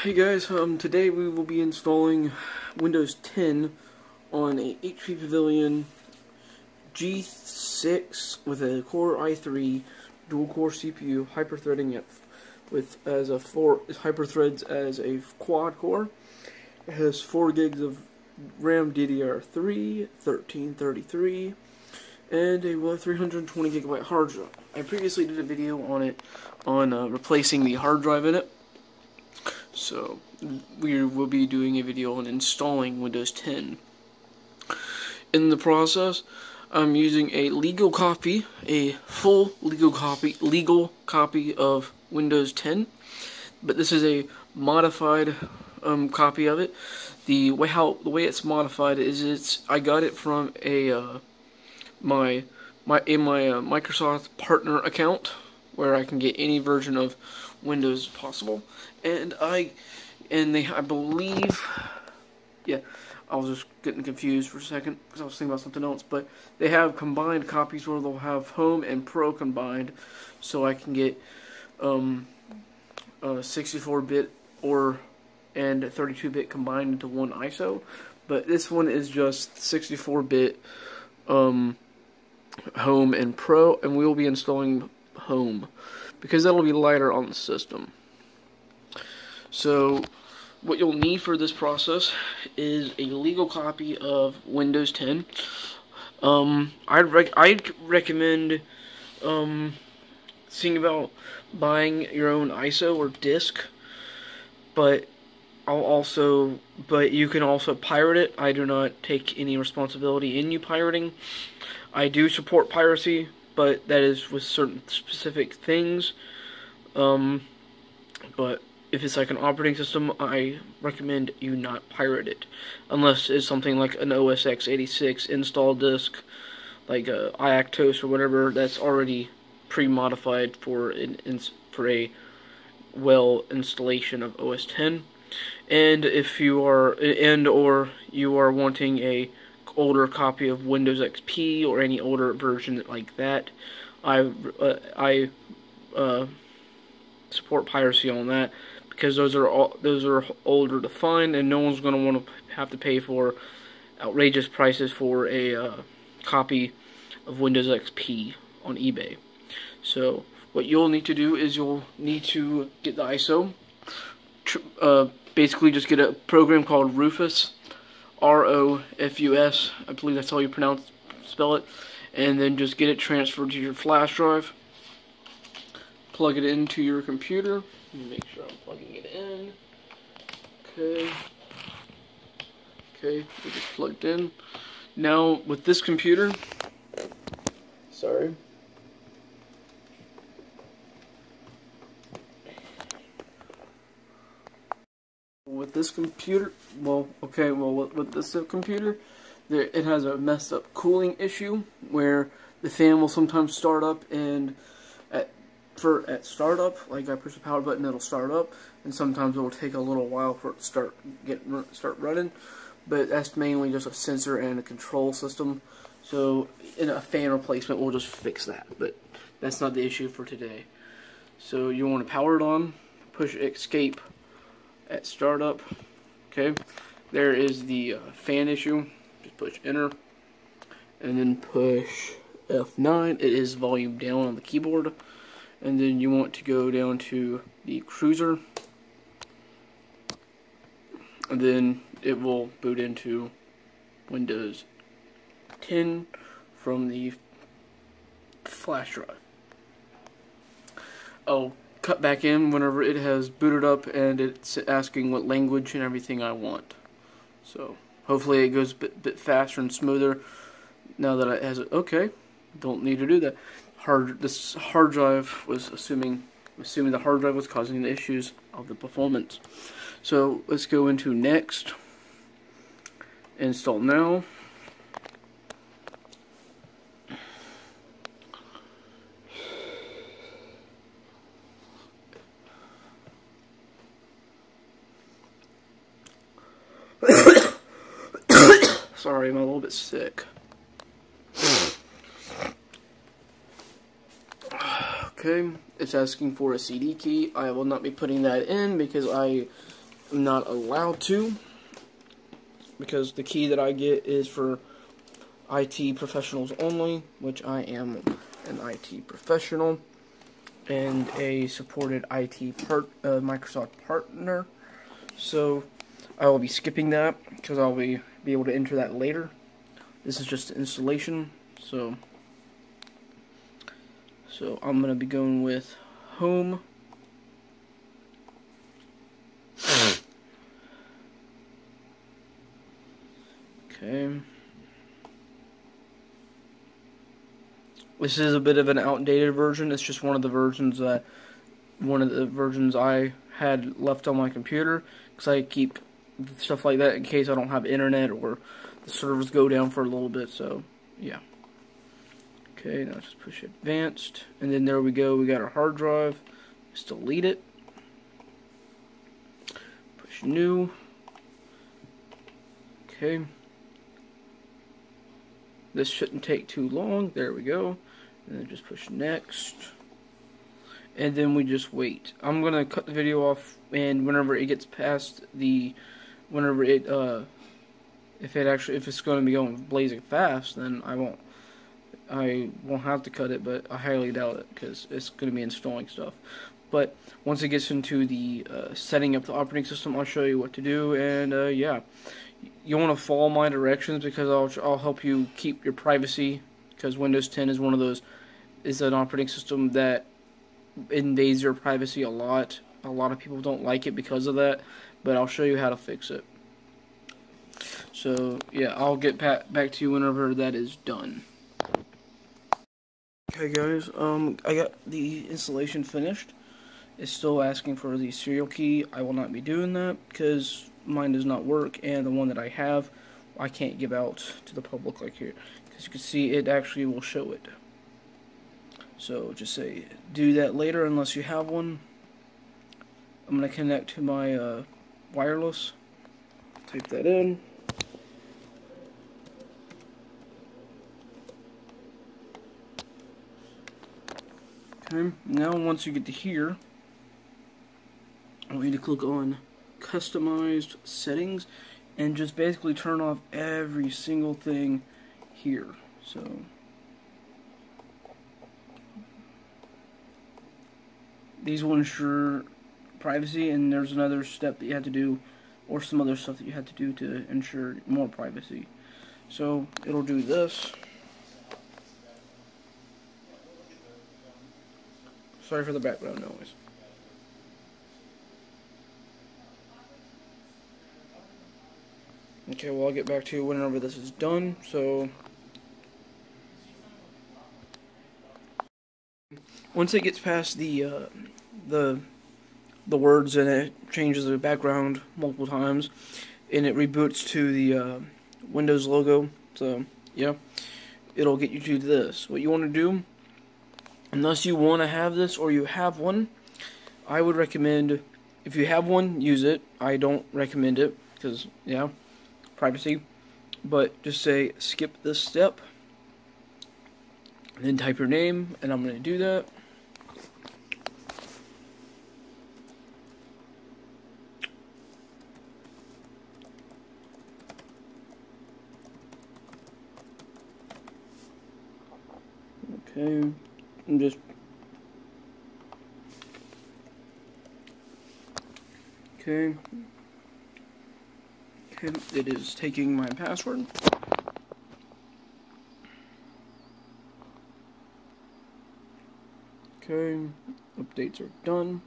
Hey guys, today we will be installing Windows 10 on a HP Pavilion G6 with a Core i3 dual-core CPU, hyper-threading it with hyper-threads as a quad-core. It has 4 gigs of RAM DDR3, 1333, and a 320 gigabyte hard drive. I previously did a video on it on replacing the hard drive in it. So, we will be doing a video on installing Windows 10. In the process, I'm using a full legal copy of Windows 10, but this is a modified copy of it. The way it's modified is I got it from my Microsoft partner account, where I can get any version of Windows possible, and I believe, yeah, I was just getting confused for a second because I was thinking about something else, but they have combined copies where they'll have Home and Pro combined, so I can get 64-bit and 32-bit combined into one ISO, but this one is just 64-bit Home and Pro, and we will be installing Home because that'll be lighter on the system. So what you'll need for this process is a legal copy of Windows 10. I'd recommend seeing about buying your own ISO or disk, but you can also pirate it. I do not take any responsibility in you pirating. I do support piracy, but that is with certain specific things. But if it's like an operating system, I recommend you not pirate it, unless it's something like an OS x86 install disk, like iActos or whatever, that's already pre-modified for a well installation of OS 10. And if you are or you are wanting a older copy of Windows XP or any older version like that, I support piracy on that, because those are older to find, and no one's going to want to have to pay for outrageous prices for a copy of Windows XP on eBay. So what you'll need to do is you'll need to get the ISO. Basically, just get a program called Rufus, R-O-F-U-S. I believe that's how you spell it. And then just get it transferred to your flash drive. Plug it into your computer. Make sure I'm plugging it in. Okay, it just plugged in. Now with this computer, with this computer, it has a messed up cooling issue where the fan will sometimes start up, and at startup, like I push the power button, it'll start up, and sometimes it'll take a little while for it to start running. But that's mainly just a sensor and a control system. So in a fan replacement, we'll just fix that. But that's not the issue for today. So you want to power it on, push escape at startup. Okay, there is the fan issue. Just push enter, and then push F9. It is volume down on the keyboard. And then you want to go down to the cruiser, and then it will boot into Windows 10 from the flash drive. I'll cut back in whenever it has booted up and it's asking what language and everything I want. So hopefully it goes a bit faster and smoother now that it has it. Okay, don't need to do that. This hard drive was assuming the hard drive was causing the issues of the performance. So let's go into next, install now. Sorry, I'm a little bit sick. Okay, it's asking for a CD key. I will not be putting that in because I I'm not allowed to, because the key that I get is for IT professionals only, which I am an IT professional and a supported Microsoft partner. So I will be skipping that because I'll be able to enter that later. This is just installation, so I'm gonna be going with home. Okay. This is a bit of an outdated version. It's just one of the versions I had left on my computer, because I keep stuff like that in case I don't have internet or the servers go down for a little bit. So yeah. Okay, now just push advanced, and then there we go. We got our hard drive. Just delete it. Push new. Okay. This shouldn't take too long. There we go. And then just push next. And then we just wait. I'm gonna cut the video off, and whenever it gets past the, if it's gonna be going blazing fast, then I won't have to cut it, but I highly doubt it, because it's gonna be installing stuff. But once it gets into the setting up the operating system, I'll show you what to do, and yeah. You want to follow my directions, because I'll help you keep your privacy, because Windows 10 is an operating system that invades your privacy a lot. A lot of people don't like it because of that, but I'll show you how to fix it. So yeah, I'll get back to you whenever that is done. Okay guys, I got the installation finished. It's still asking for the serial key. I will not be doing that because mine does not work, and the one that I have, I can't give out to the public like here. As you can see, it actually will show it. So just say, do that later unless you have one. I'm going to connect to my wireless. Type that in. Okay, now once you get to here, I want you to click on customized settings and just basically turn off every single thing here. So these will ensure privacy, and there's another step that you have to do, or some other stuff that you have to do to ensure more privacy. So it'll do this. Sorry for the background noise. Okay, well, I'll get back to you whenever this is done. So once it gets past the words, and it changes the background multiple times, and it reboots to the Windows logo, so yeah, it'll get you to this. What you want to do, unless you want to have this or you have one, I would recommend, if you have one, use it. I don't recommend it because, yeah, privacy. But just say skip this step, and then type your name, and I'm going to do that. Okay, I'm just okay. It is taking my password. Okay, updates are done.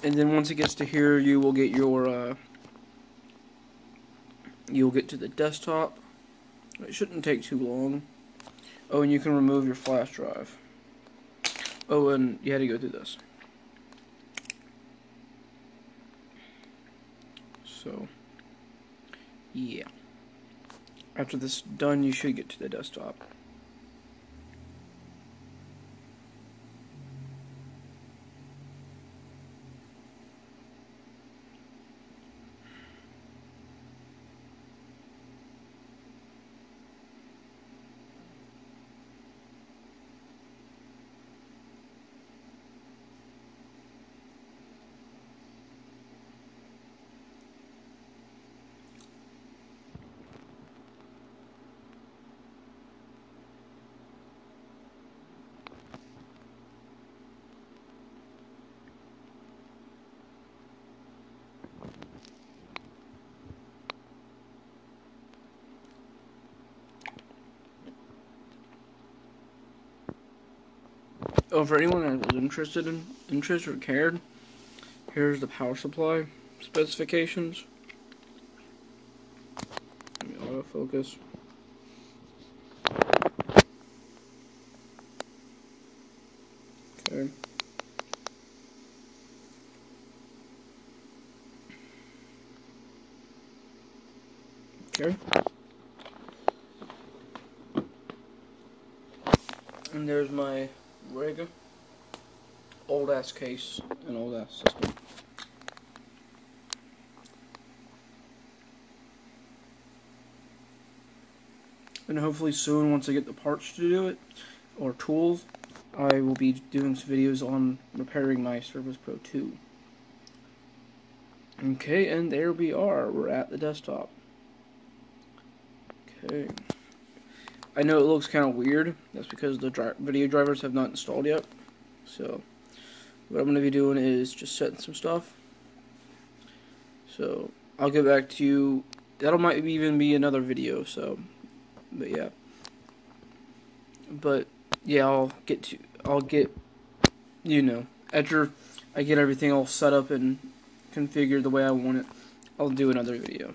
And then once it gets to here, you will get your you'll get to the desktop. It shouldn't take too long. Oh, and you can remove your flash drive. Oh, and you had to go through this. So, yeah. After this is done, you should get to the desktop. Oh, for anyone that was interested or cared, here's the power supply specifications. Let me autofocus. Okay. Okay. And there's my rig. Old ass case and old ass system. And hopefully soon, once I get the parts to do it, or tools, I will be doing some videos on repairing my Surface Pro 2. Okay, and there we are. We're at the desktop. Okay. I know it looks kind of weird. That's because the video drivers have not installed yet. So, what I'm going to be doing is just setting some stuff. So, I'll get back to you. That'll might even be another video, so, but yeah. But, yeah, I'll get, you know, after I get everything all set up and configured the way I want it, I'll do another video.